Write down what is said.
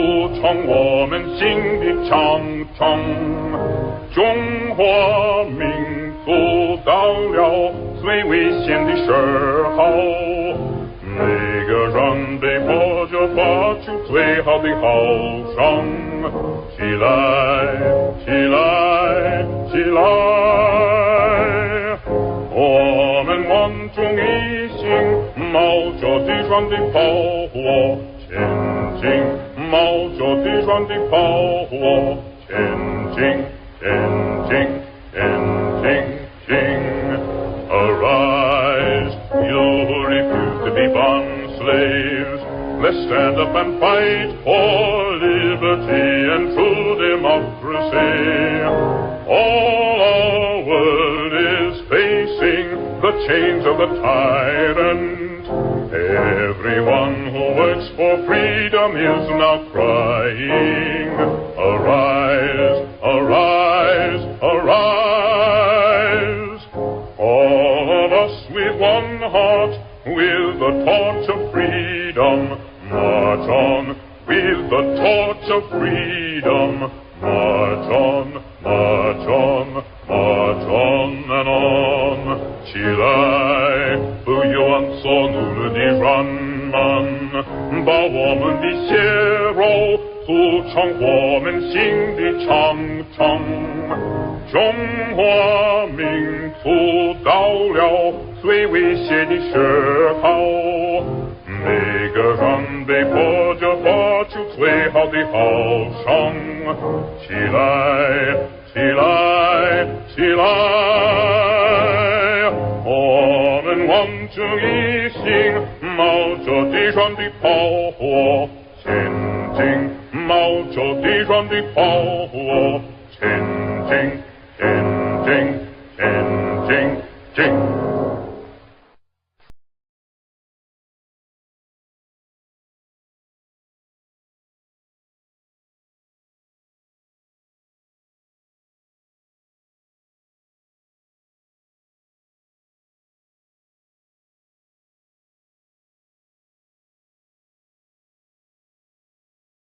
组成我们新的长城。中华民族到了最危险的时候，每个人被迫着发出最好的号声。起来，起来，起来！我们万众一心，冒着敌船的炮火前进，冒着敌船的炮火前进，前进，前进，进。Arise, you who refuse to be bond slaves. Let's stand up and fight for liberty and true democracy. All our world is facing the chains of the tyrant. Everyone who works for freedom is now crying. Arise, arise, arise. All of us with one heart, with the torch of freedom, march on, with the torch of freedom, march on, march on, march on and on. 起来，不要按所奴的人们，把我们的血肉组成我们新的长城。中华民族到了最危险的时候，每个人被迫着发出最好的号声。起来，起来，起来！我们万众一心，冒着敌船的炮火前进，冒着敌船的炮火前进，前进，前进，进！